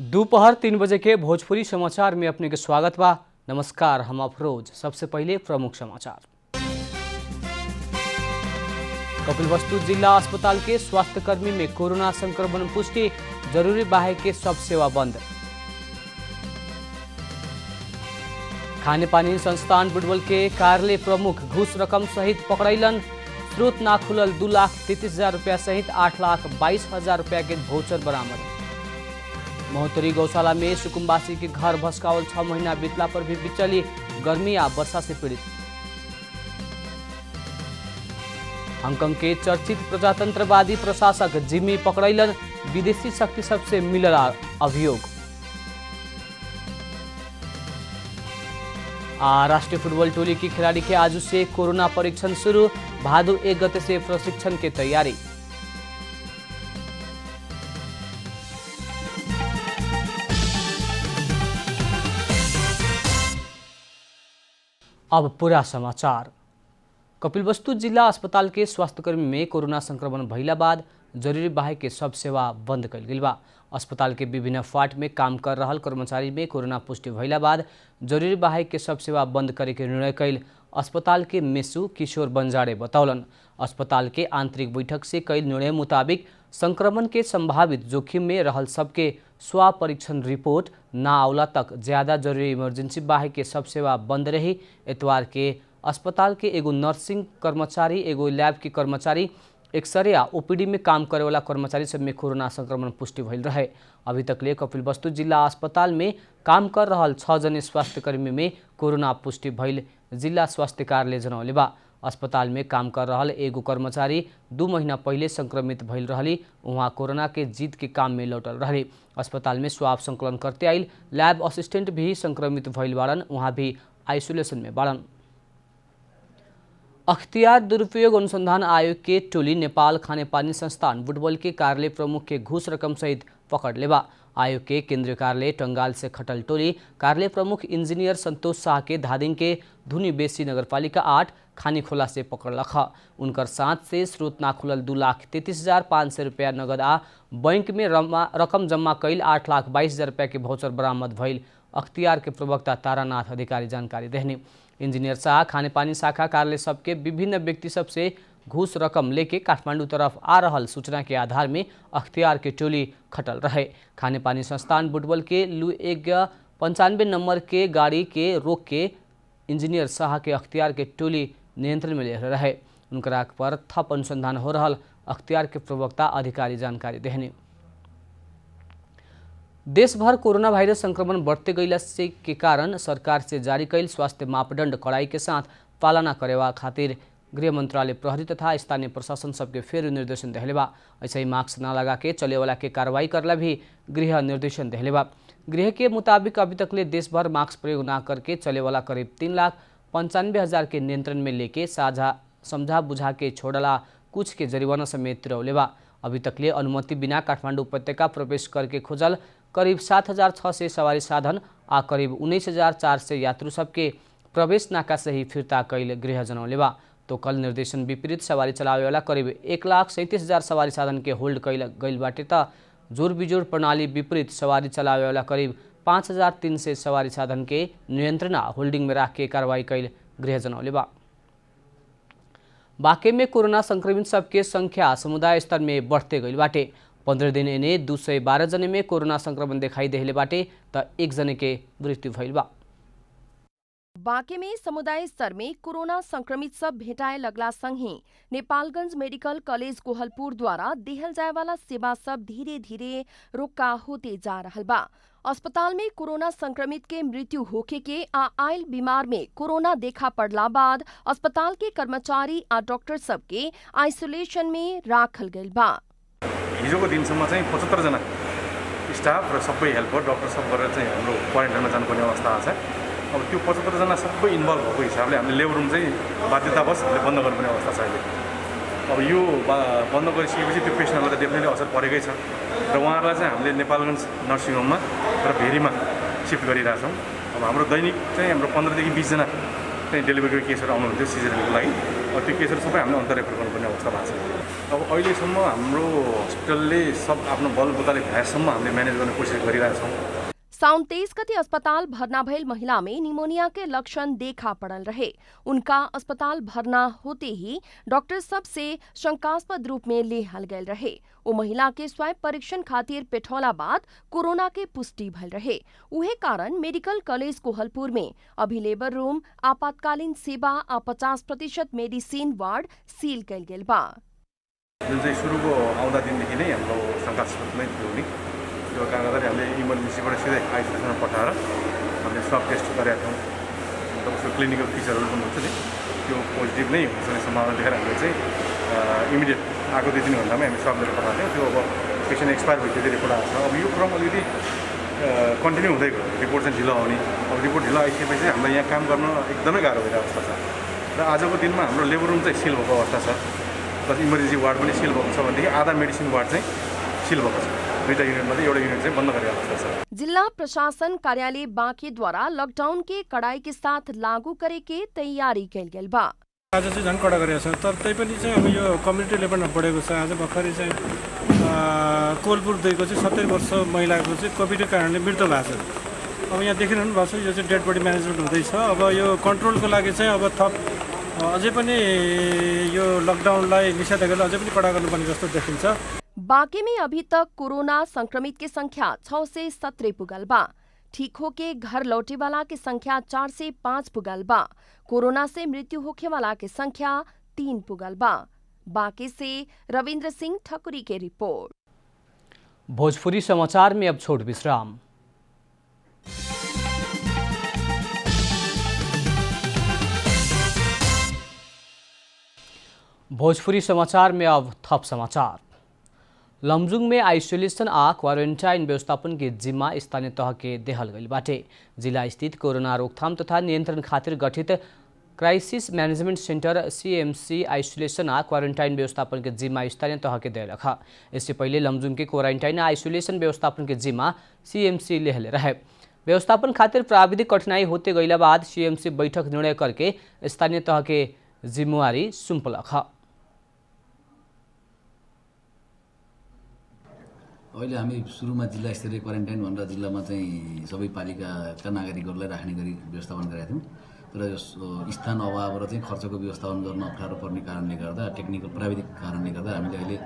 दोपहर 3 बजे के भोजपुरी समाचार में अपने के स्वागत बा। नमस्कार, हम अफरोज। सबसे पहले प्रमुख समाचार। कपिलवस्तु जिला अस्पताल के स्वास्थ्य कर्मी में कोरोना संक्रमण पुष्टि, जरूरी बाहे के सब सेवा बंद। खाने पानी संस्थान बुटवल के कार्यालय प्रमुख घूस रकम सहित पकड़ैलन। स्रोत ना खुलल 2,33,000 रुपया सहित 8,22,000 रुपया के भोचर बरामद। महोत्तरी गौशाला में सुकुम्बासी के घर भस्कावल 6 महीना बीतला पर भी बिचली, गर्मी या वर्षा से पीड़ित। हांगकांग के चर्चित प्रजातंत्रवादी प्रशासक जिम्मी पकड़ैलन, विदेशी शक्ति सबसे मिलल अभियोग। राष्ट्रीय फुटबॉल टोली की खिलाड़ी के आज से कोरोना परीक्षण शुरू, भादो 1 गते से प्रशिक्षण की तैयारी। अब पूरा समाचार। कपिलवस्तु जिला अस्पताल के स्वास्थ्यकर्मी में कोरोना संक्रमण भइला बाद जरूरी बाहे के सब सेवा बंद कइल गेल बा। अस्पताल के विभिन्न फाट में काम कर रहल कर्मचारी में कोरोना पुष्टि भइला बाद जरूरी बाहे के सब सेवा बंद करे के निर्णय कइल अस्पताल के मेसू किशोर बंजारे बतौलन। अस्पताल के आंतरिक बैठक से कइल निर्णय मुताबिक संक्रमण के संभावित जोखिम में रहल सबके स्वाब परीक्षण रिपोर्ट ना आवला तक ज्यादा जरूरी इमरजेंसी बाहे के सब सेवा बंद रही। एतवार के अस्पताल के एगो नर्सिंग कर्मचारी, एगो लैब के कर्मचारी, एक्सरे या ओपीडी में काम करे वाला कर्मचारी सब में कोरोना संक्रमण पुष्टि भइल रहे। अभी तकले कपिलवस्तु जिला अस्पताल में काम कर रहल 6 जने स्वास्थ्यकर्मी में कोरोना पुष्टि भइल जिला स्वास्थ्य कार्यालय जनौले बा। अस्पताल में काम कर रहल एगो कर्मचारी 2 महीना पहले संक्रमित भइल रहली, वहाँ कोरोना के जीत के काम में लौटल रहली। अस्पताल में स्वाब संकलन करते आइल लैब असिस्टेंट भी संक्रमित भइल बाड़न, वहाँ भी आइसोलेशन में बाड़न। अख्तियार दुरुपयोग अनुसंधान आयोग के टोली नेपाल खानेपानी संस्थान बुटवल के कार्यालय प्रमुख के घूस रकम सहित पकड़ लेबा। आयोग के केंद्रीय कार्यालय टंगाल से खटल टोली कार्यालय प्रमुख इंजीनियर संतोष शाह के धादिङ के धुनी बेसी नगरपालिका 8 खानी खोला से पकड़लख। उनकर साथ से स्रोत ना खुलल 2,33,500 रुपया नगद आ बैंक में रकम जमा कैल 8,22,000 रुपया के भौचर बरामद भइल अख्तियार के प्रवक्ता तारानाथ अधिकारी जानकारी देहनी। इंजीनियर शाह खानेपानी शाखा कार्यालय सबके विभिन्न व्यक्ति सबसे घूस रकम लेके काठमांडू तरफ आ रहल सूचना के आधार में अख्तियार के टोली खटल रहे। खानेपानी संस्थान बुटवल के लू 195 नंबर के गाड़ी के रोक के इंजीनियर शाह के अख्तियार के टोली नियंत्रण में ले रहे। उनकरा पर थप अनुसंधान हो रहल अख्तियार के प्रवक्ता अधिकारी जानकारी देहनी। देश भर कोरोना वायरस संक्रमण बढ़ते गईला से के कारण सरकार से जारी कैल स्वास्थ्य मापदंड कड़ाई के साथ पालना करेवा खातिर गृह मंत्रालय प्रहरी तथा स्थानीय प्रशासन सबके फेर निर्देशन देहले बा। ऐसे ही मास्क न लगा के चले वाला के कार्रवाई करला भी गृह निर्देशन देहले बा। गृह के मुताबिक अभी तकले देश भर मास्क प्रयोग न करके चले वाला करीब 3,95,000 के नियंत्रण में लेके साझा समझा बुझा के छोड़ला कुछ के जरिमाना समेत तिरौले बा। अभी तकले अनुमति बिना काठमांडू उपत्यका प्रवेश करके खोजल करीब 7,600 सवारी साधन आ करीब 19,400 यात्रु सबके प्रवेश नाका से ही फिरता कैल गृह जनौले बा। तो कल निर्देशन विपरीत सवारी चलावे वाला करीब 1,37,000 सवारी साधन के होल्ड कैल गईल बाटे त जोर बिजोर प्रणाली विपरीत सवारी चलावे वाला करीब 5,300 सवारी साधन के नियंत्रण होल्डिंग में राख के कार्रवाई कैल गृह जनौले बा। बाँके में कोरोना संक्रमित सबके संख्या समुदाय स्तर में बढ़ते गईल बाटे। 15 दिन एने 212 जने में कोरोना संक्रमण दिखाई देहले बाटे त 1 जने के मृत्यु भइल बा। बाँके में समुदाय स्तर में कोरोना संक्रमित सब भेटाए लगला संगे नेपालगंज मेडिकल कॉलेज कोहलपुर द्वारा देहल जाए वाला सेवा सब धीरे धीरे रोका होते जा रहल बा। अस्पताल में कोरोना संक्रमित के मृत्यु होखे के आयल बीमार में कोरोना देखा पड़ला बाद अस्पताल के कर्मचारी आ डॉक्टर सबके आइसोलेशन में राखल गइल बा। हिजोको दिनसम्म चाहिँ 75 जना स्टाफ र सबै हेल्पर डक्टर सब गरेर चाहिँ हाम्रो क्वारेन्टाइनमा जानुपर्ने अवस्था छ। अब त्यो 75 जना सबै इन्भल्भ भएको हिसाबले हामीले लेबर रुम चाहिँ बाध्यतावश हामीले बन्द गर्नुपर्ने अवस्था छ अहिले। अब यो बन्द गरिसकेपछि त्यो पेसेन्टहरूलाई त डेफिनेटली असर परेकै छ र उहाँहरूलाई चाहिँ हामीले नेपालगञ्ज नर्सिङ होममा र भेरीमा सिफ्ट गरिरहेछौँ। अब हाम्रो दैनिक चाहिँ हाम्रो 15 देखि 20 जना चाहिँ डेलिभरीको केसहरू आउनुहुन्थ्यो सिजरिनको लागि। त्यो केसहरू सबै हामीले अन्तर रेफर गर्नुपर्ने अवस्था भएको छ। अब अहिलेसम्म हाम्रो हस्पिटलले सब आफ्नो बल बुताले भ्याएसम्म हामीले म्यानेज गर्ने कोसिस गरिरहेछौँ। साउन 23 गते अस्पताल भर्ना भइल महिला में निमोनिया के लक्षण देखा पड़ल रहे। उनका अस्पताल भर्ना होते ही डॉक्टर सब से शंकास्पद रूप में लेहल गए रहे। वो महिला के स्वाब परीक्षण खातिर पेठौला बाद कोरोना के पुष्टि भइल रहे। उहे कारण मेडिकल कॉलेज कोहलपुर में अभी लेबर रूम, आपातकालीन सेवा आ 50% मेडिसिन वार्ड सील कइल गेल बा। जुन चाहिँ सुरुको आउँदा दिनदेखि नै हाम्रो शंकास्पद नै थियो नि, त्यो कारणले गर्दा हामीले इमर्जेन्सीबाट सिधै आइसोलेसनमा पठाएर हामीले स्वाब टेस्ट गरेका थियौँ। मतलब उसको क्लिनिकल फिचरहरू पनि हुन्छ नि, त्यो पोजिटिभ नै हुने सम्भावना देखेर हामीले चाहिँ इमिडिएट आएको 2-3 घन्टामै हामी स्वाब लिएर पठाएको थियौँ। त्यो अब पेसेन्ट एक्सपायर भइसक्यो रिपोर्ट आएको छ। अब यो क्रम अलिकति कन्टिन्यू हुँदै गयो, रिपोर्ट चाहिँ ढिलो आउने। अब रिपोर्ट ढिलो आइसकेपछि हामीलाई यहाँ काम गर्न एकदमै गाह्रो भइरहेको अवस्था छ र आजको दिनमा हाम्रो लेबर रूम चाहिँ सिल भएको अवस्था छ, प्लस इमर्जेन्सी वार्ड पनि सिल भएको छ भनेदेखि आधा मेडिसिन वार्ड चाहिँ सिल भएको छ। 2टा युनिटमध्ये एउटा युनिट चाहिँ बन्द गरेको अवस्था छ। जिला प्रशासन कार्यालय बाँके द्वारा लॉकडाउन के कड़ाई के साथ लागू करे के तैयारी कैल गेल बा। आज चाहिँ झन् कडा गरेको छ, तर तैपनि चाहिँ अब यो कम्युनिटी लेभलमा बढेको छ। आज भर्खरै चाहिँ कोहलपुर 2 को चाहिँ 70 वर्ष महिलाको चाहिँ कोभिडको कारणले मृत्यु भएको छ। अब यहाँ देखिरहनु भएको छ, यो चाहिँ डेड बडी म्यानेजमेन्ट हुँदैछ। अब यो कन्ट्रोलको लागि चाहिँ अब थप अझै पनि यो लकडाउनलाई निषेधाज्ञालाई अझै पनि कडा गर्नुपर्ने जस्तो देखिन्छ। बाँके में अभी तक कोरोना संक्रमित की संख्या 6 से 17 पुगल बा। ठीक होके घर लौटे वाला की संख्या 4 से 5 पुगल बा। कोरोना से मृत्यु होखे वाला की संख्या 3 पुगल बा। बाँके से रविंद्र सिंह ठकुरी के रिपोर्ट। भोजपुरी समाचार में अब छोट विश्राम। भोजपुरी समाचार में अब थप समाचार। लमजुङ में आइसोलेशन आ क्वारेंटाइन व्यवस्थापन के जिम्मा स्थानीय तह के देहल गइल बाटे। जिला स्थित कोरोना रोकथाम तथा नियंत्रण खातिर गठित crisis management centre CMC isolation आ क्वारेंटाइन व्यवस्थापन के जिम्मा स्थानीय तह के देलक। इससे पहले लमजुङ के क्वारेंटाइन आइसोलेशन व्यवस्थापन के जिम्मा CMC लेहले रहे। व्यवस्थापन खातिर प्राविधिक कठिनाई होते गइला बाद CMC बैठक निर्णय करके स्थानीय तह के जिम्मेवारी सुम्पलक। अहिले हामी सुरुमा जिल्ला स्तरीय क्वारेन्टाइन भनेर जिल्लामा चाहिँ सबै पालिकाका नागरिकहरूलाई राख्ने गरी व्यवस्थापन गरेका थियौँ। तर स्थान अभाव र चाहिँ खर्चको व्यवस्थापन गर्न अप्ठ्यारो पर्ने कारणले गर्दा, टेक्निकल प्राविधिक कारणले गर्दा हामीले अहिले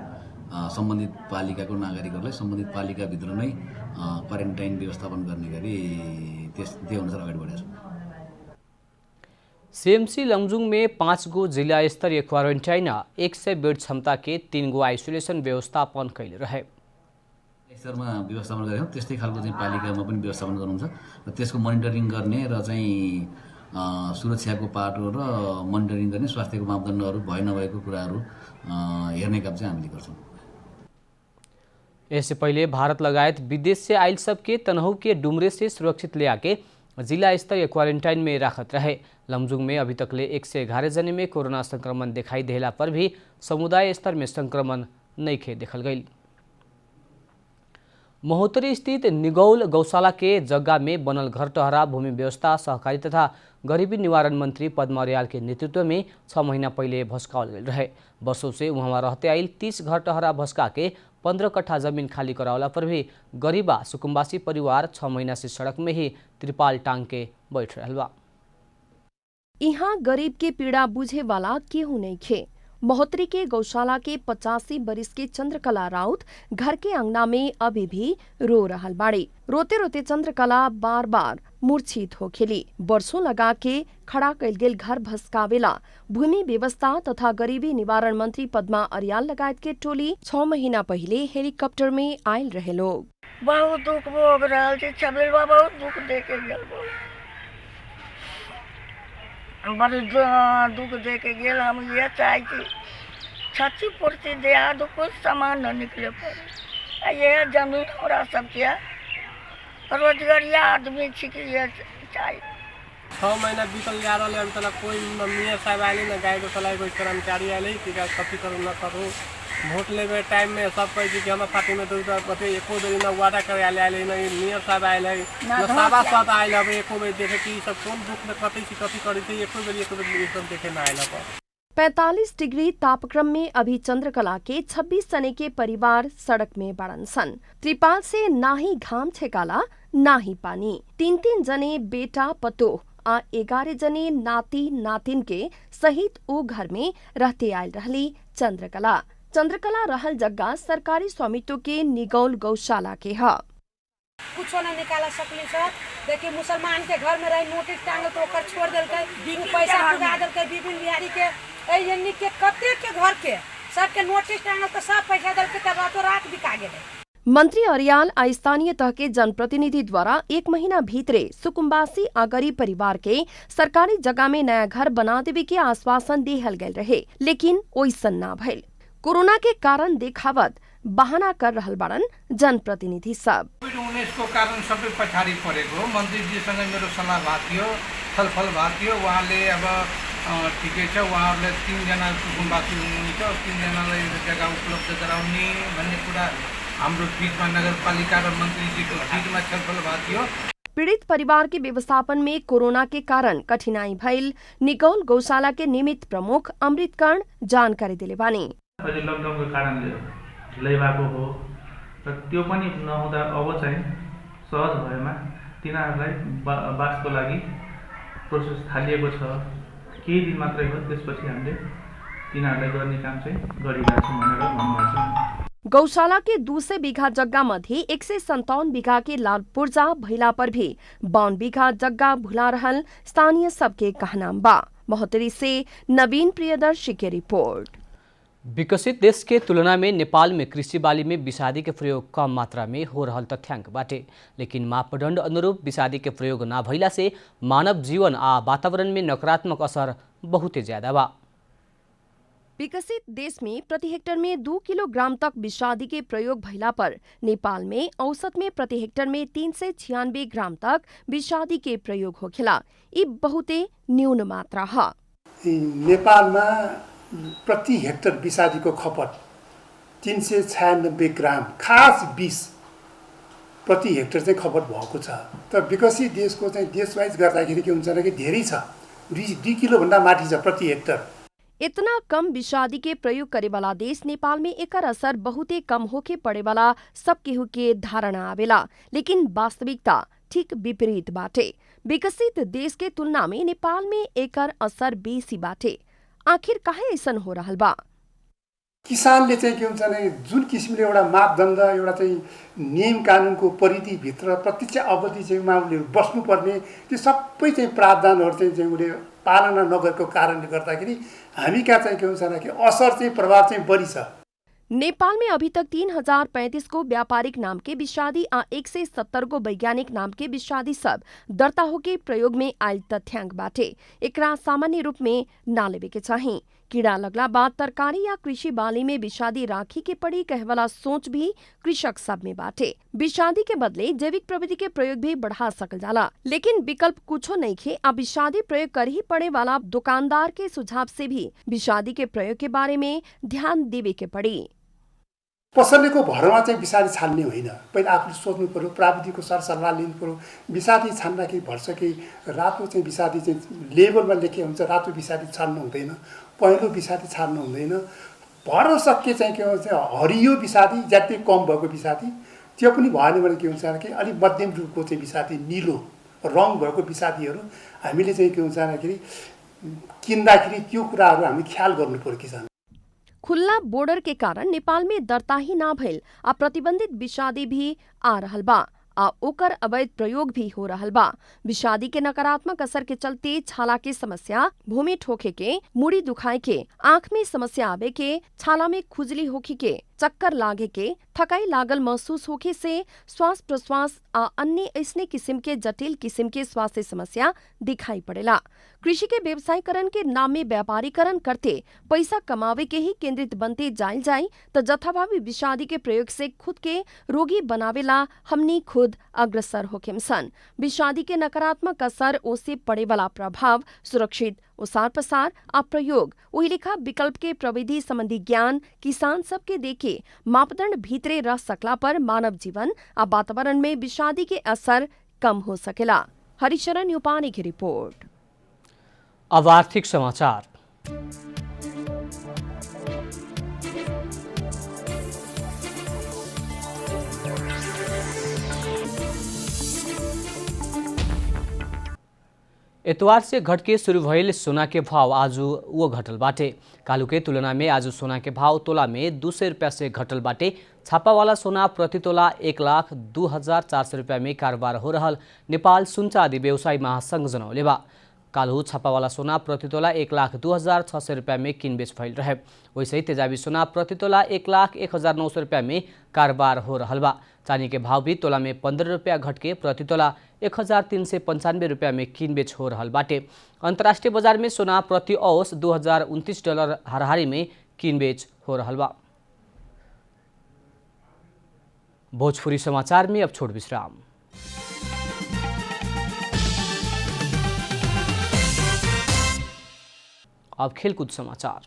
सम्बन्धित पालिकाको नागरिकहरूलाई सम्बन्धित पालिकाभित्र नै क्वारेन्टाइन व्यवस्थापन गर्ने गरी त्यही अनुसार अगाडि बढेका छौँ। CMC लमजुङ में 5 गो जिला स्तरीय क्वारेंटाइन 100 बेड क्षमता के 3 गो आइसोलेशन व्यवस्थापन कैले रहे। स्तरमा व्यवस्थापन गरेका छौँ, त्यस्तै खालको चाहिँ पालिकामा पनि व्यवस्थापन गर्नुहुन्छ र त्यसको मोनिटरिङ गर्ने र चाहिँ सुरक्षाको पाटो र मोनिटरिङ गर्ने, स्वास्थ्यको मापदण्डहरू भए नभएको कुराहरू हेर्ने काम चाहिँ हामीले गर्छौँ। इससे पहले भारत लगायत विदेश से आयल सबके तनहु के डुमरे से सुरक्षित ले आके जिला स्तरीय क्वारेंटाइन में राखत रहे। लमजुङ में अभी तक ले 111 जने में कोरोना संक्रमण दिखाई देला पर भी समुदाय स्तर में संक्रमण नहीं खे देखल गई। महोत्तरी स्थित निगौल गौशाला के जग्गा में बनल घर टहरा भूमि व्यवस्था सहकारी तथा गरीबी निवारण मंत्री पद्मा अर्याल के नेतृत्व में 6 महीना पहले भस्कावल गए रहे। वर्षों से वहाँ रहते आइल 30 घर टहरा भस्का के 15 कट्ठा जमीन खाली करावला पर भी गरीबा सुकुम्बासी परिवार 6 महीना से सड़क में ही त्रिपाल टांग के बैठ रहल बा। यहाँ गरीब के पीड़ा बुझे वाला केहू नहीं खे। महोत्तरी के गौशाला के 85 बरिस के चंद्रकला राउत घर के अंगना में अभी भी रो रहल बाड़ी। रोते रोते चंद्रकला बार बार मूर्छित हो खेली। वर्षों लगा के खड़ा कैल गेल घर भस्कावेला भूमि व्यवस्था तथा गरीबी निवारण मंत्री पद्मा अर्याल लगायत के टोली 6 महीना पहले हेलीकॉप्टर में आयल रहे लोग। बहुत दुख भोग रहल छै, छबेलवा बहुत दुख देके गेल, बड़ी दुख देके गेल। हम ये चाहे कि क्षतिपूर्ति दिया तो कुछ सामान न निकले पर ये जमीन हमरा सबके रोजगारिया आदमी छिकी ये चाहिए। 6 महीना बीतल जा रहा है, अभी तक कोई मेयर साहब आए न, गाय गौशाला कोई कर्मचारी आए कि क्षति करूँ न करूँ। वोट लेवे टाइम में सब कहे कि हम खातिर में तो एको बेरी न वादा करे आए न मेयर साहब आए न सभासद आए। अब एको बेर देखे कि सब कौन दुख में कथी कथी करे एको बेरी सब देखे न आए। 45 डिग्री तापक्रम में अभी चंद्रकला के 26 जने के परिवार सड़क में बड़न सन। त्रिपाल से ना ही घाम छेकाला ना ही पानी। 3-3 जने बेटा पतोह आ 11 जने नाती नातिन के सहित ओ घर में रहते आयल रहली चंद्रकला। चंद्रकला रहल जगह सरकारी स्वामित्व के निगौल गौशाला के है। कुछ न निकाला सकली सर। देखिए मुसलमान के घर में रही नोटिस टांगल तो ओकर छोड़ देलकै, पैसा चुका देलकै बिपिन बिहारी के यानी के कते के घर के सबके नोटिस टांगल तो सब पैसा देलकै त रातों रात बिका गेलै। मंत्री अरियाल आ स्थानीय तह के जनप्रतिनिधि द्वारा 1 महीना भीतरे सुकुम्बासी आ गरीब परिवार के सरकारी जगह में नया घर बना देवे के आश्वासन देहल गए रहे, लेकिन ओइसन ना भइल। कोरोना के कारण देखावत बहाना कर रहल बाड़न जनप्रतिनिधि सब। कोभिड-19 को कारण सबै पछाडि परेको मन्त्रीजीसँग मेरो सल्लाह भएको थियो, छलफल भएको थियो। उहाँले अब ठिकै छ, उहाँहरूले 3 जना कुटुम्बवासी हुनुहुन्छ, 3 जनालाई जग्गा उपलब्ध गराउने भन्ने कुरा हाम्रो बीचमा नगरपालिका र मन्त्रीजीको बीचमा छलफल भएको थियो। पीड़ित परिवार के व्यवस्थापन में कोरोना के कारण कठिनाई भइल निगौल गौशाला के निमित्त प्रमुख अमृतकर्ण जानकारी दिले बानी। अहिले लकडाउनको कारणले ल्याइएको हो र त्यो पनि नहुँदा अब चाहिँ सहज भएमा तिनीहरूलाई बासको लागि प्रोसेस थालिएको छ। केही दिन मात्रै हो, त्यसपछि हामीले तिनीहरूलाई गर्ने काम चाहिँ गरिरहेको छौँ भनेर भन्नुहुन्छ। गौशाला के 200 बीघा जगह मध्ये 157 बीघा के लाल पूर्जा भइला पर भी 52 बीघा जगह भुला रहल स्थानीय सबके कहनाम बा। महोत्तरी से नवीन प्रियदर्शी की रिपोर्ट। विकसित देश के तुलना में नेपाल में कृषि बाली में विषादी के प्रयोग कम मात्रा में हो रहल तथ्याङ्क बाटे, लेकिन मापदण्ड अनुरूप विषादी के प्रयोग ना भइला से मानव जीवन आ वातावरण में नकारात्मक असर बहुते ज्यादा बा। विकसित देश में प्रति हेक्टर में 2 किलोग्राम तक विषादी के प्रयोग भइला पर नेपाल में औसत में प्रति हेक्टर में 396 ग्राम तक विषादी के प्रयोग होखेला। यी बहुते न्यून मात्रा है। नेपाल में प्रति हेक्टर विषादी को खपत 396 ग्राम खास 20 प्रति हेक्टर चाहिँ खपत भएको छ। तर विकसित देशको चाहिँ देशवाइज गर्दाखेरि के हुन्छ भने धेरै छ, 2 किलो भन्दा माथि छ प्रति हेक्टर। इतना कम विषादी के प्रयोग करे वाला देश नेपाल में एकर असर बहुते कम होके पड़े वाला सब केहू के धारणा आवेला, लेकिन वास्तविकता ठीक विपरीत बाटे। विकसित देश के तुलना में नेपाल में एकर असर बेसी बाटे। आखिर काहे ऐसन हो रहल बा? किसानले चाहिँ के हुन्छ भने जुन किसिमले एउटा मापदण्ड एउटा चाहिँ नियम कानुनको परिधिभित्र प्रत्यक्ष अवधि चाहिँ उहाँले बस्नुपर्ने त्यो सबै चाहिँ प्रावधानहरू चाहिँ उनले पालना नगरेको कारणले गर्दाखेरि हामी कहाँ चाहिँ के हुन्छ भने असर चाहिँ प्रभाव चाहिँ बढी छ। नेपाल में अभी तक 3035 को व्यापारिक नाम के विषादी आ 170 को वैज्ञानिक नाम के विषादी सब दर्ता होके प्रयोग में आयल तथ्यांक बाटे। एकरा सामान्य रूप में ना लेवे के चाही। कीड़ा लगला बाद तरकारी या कृषि बाली में विषादी राखी के पड़ी कहवाला सोच भी कृषक सब में बाटे। विषादी के बदले जैविक प्रविधि के प्रयोग भी बढ़ा सकल जाला, लेकिन विकल्प कुछो नहीं खे। अब विषादी प्रयोग कर ही पड़े वाला दुकानदार के सुझाव से भी विषादी के प्रयोग के बारे में ध्यान देवे के पड़ी। पसलेको भरमा चाहिँ विषादी छान्ने होइन, पहिला आफूले सोच्नु पर्यो, प्राविधिकको सरसल्लाह लिनु पर्यो। विषादी छान्दाखेरि भर्छ कि रातो चाहिँ विषादी चाहिँ लेबलमा लेखे हुन्छ, रातो विषादी छान्नु हुँदैन, पहेँलो विषादी छान्नु हुँदैन। भर सके चाहिँ के भन्छ हरियो विषादी ज्यादै कम भएको विषादी त्यो पनि भएन भने के हुन्छ कि अलिक मध्यम रूपको चाहिँ विषादी निलो रङ भएको विषादीहरू हामीले चाहिँ के हुन्छ भन्दाखेरि किन्दाखेरि त्यो कुराहरू हामी ख्याल गर्नु पर्यो। किसान खुला बॉर्डर के कारण नेपाल में दर्ता ही ना भइल आ प्रतिबंधित विषादी भी आ रहल बा आ ओकर अवैध प्रयोग भी हो रहल बा। विषादी के नकारात्मक असर के चलते छाला के समस्या, भूमि ठोके के, मुड़ी दुखाए के, आंख में समस्या आवे के, छाला में खुजली होखे के, चक्कर लागे के, थकाई लागल महसूस होखे से श्वास प्रश्वास आ अन्य ऐसने किस्म के जटिल किस्म के स्वास्थ्य समस्या दिखाई पड़ेला। कृषि के व्यवसायीकरण के नाम में व्यापारीकरण करते पैसा कमावे के ही केंद्रित बनते जाइल जाई तो जथाभावी विषादी के प्रयोग से खुद के रोगी बनावेला हमनी खुद अग्रसर होखेम सन। विषादी के नकारात्मक असर ओसे पड़े वाला प्रभाव, सुरक्षित ओसार पसार आ प्रयोग, वही लिखा विकल्प के प्रविधि संबंधी ज्ञान किसान सबके देखे मापदंड भीतरे रह सकला पर मानव जीवन आ वातावरण में विषादी के असर कम हो सकेला। हरिशरण यूपानी की रिपोर्ट। अब आर्थिक समाचार। एतवार से घट के शुरू भइल सोना के भाव आज वो घटल बाटे। कालू के तुलना में आज सोना के भाव तोला में 200 रुपया से घटल बाटे। छापा वाला सोना प्रति तोला 1,02,400 रुपया में कारोबार हो रहल नेपाल सुन चाँदी व्यवसायी महासंघ जनौले बा। कालू छापावाला सोना प्रति तोला 1,02,600 रुपया में किनबेच भइल रहे। वैसे ही तेजाबी सोना प्रति तोला 1,01,900 रुपया में कारोबार हो रहल बा। चांदी के भाव भी तोला में 15 रुपया घट के प्रति तोला 1,395 रुपया में किनबेच हो रहल बाटे। अंतर्राष्ट्रीय बाजार में सोना प्रति औंस $2,029 हाराहारी में किनबेच हो रहल बा। भोजपुरी समाचार में अब छोट विश्राम। अब खेलकूद समाचार।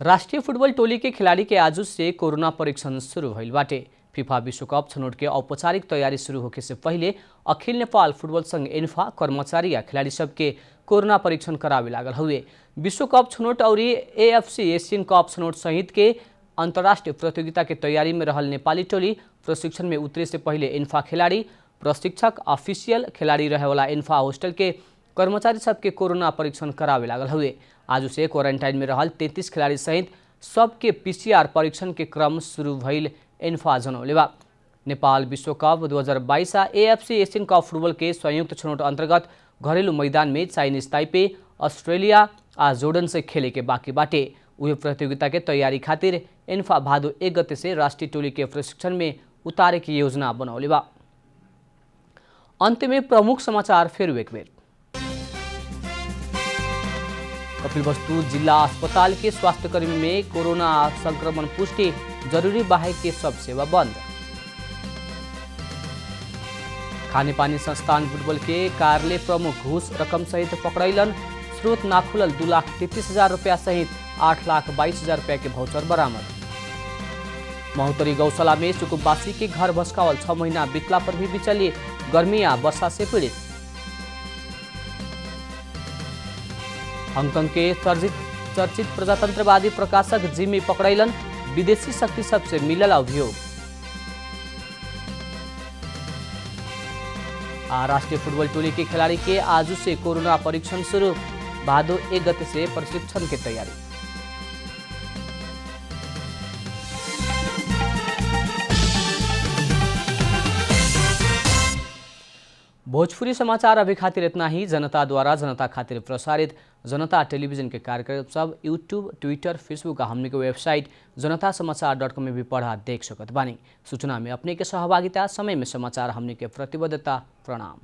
राष्ट्रीय फुटबल टोली के खिलाड़ी के आज से कोरोना परीक्षण शुरू भइल बाटे। फीफा विश्व कप छनौट के औपचारिक तैयारी शुरू होने से पहले अखिल नेपाल फुटबल संघ एन्फा कर्मचारी या खिलाड़ी सबके कोरोना परीक्षण करावे लागल हुए। विश्व कप छनौट और AFC एशियन कप छनौट सहित के अंतर्राष्ट्रीय प्रतियोगिता के तैयारी में रहल नेपाली टोली प्रशिक्षण में उतरे से पहले एन्फा खिलाड़ी, प्रशिक्षक, ऑफिशियल खिलाड़ी रहे वाला एन्फा हॉस्टल के कर्मचारी सबके कोरोना परीक्षण करावे लागल हुए। आज से क्वारंटाइन में रहल 33 खिलाड़ी सहित सबके PCR परीक्षण के क्रम शुरू भइल एन्फा जनौले बा। नेपाल विश्व cup 2022 AFC Asian cup football के संयुक्त छनौट अंतर्गत घरेलू मैदान में चाइनीज ताइपे, ऑस्ट्रेलिया आ जोर्डन से खेले के बाकी बाटे। उहे प्रतियोगिता के तैयारी खातिर एन्फा भादो 1 गते से राष्ट्रीय टोली के प्रशिक्षण में उतारे की योजना बनौले बा। अंत में प्रमुख समाचार फिर एक बेर। कपिलवस्तु जिला अस्पताल के स्वास्थ्यकर्मी में कोरोना संक्रमण पुष्टि, जरूरी बाहेक के सब सेवा बंद। खानेपानी संस्थान फुटबल के कार्यालय प्रमुख घूस रकम सहित पकड़ैलन। स्रोत ना खुलल 2,33,000 रुपया सहित 8,22,000 रुपया के भाउचर बरामद। महोत्तरी गौशाला में सुकुम्बासी के घर भस्कावल 6 महीना बीतला पर भी बिचलिए गर्मी या वर्षा से पीड़ित। हांगकांग के चर्चित प्रजातंत्रवादी प्रकाशक जिमी पकड़ैलन। विदेशी शक्ति सबसे मिलल अभियोग। राष्ट्रीय फुटबल टोली के खिलाड़ी के आज से कोरोना परीक्षण शुरू, भादो 1 गते से प्रशिक्षण की तैयारी। भोजपुरी समाचार अभी खातिर इतना ही। जनता द्वारा जनता खातिर प्रसारित जनता टेलीविजन के कार्यक्रम सब यूट्यूब, ट्विटर, फेसबुक हमने के वेबसाइट जनतासमाचार.com में भी पढ़ा देख सकत बानी। सूचना में अपने के सहभागिता, समय में समाचार हमने के प्रतिबद्धता। प्रणाम।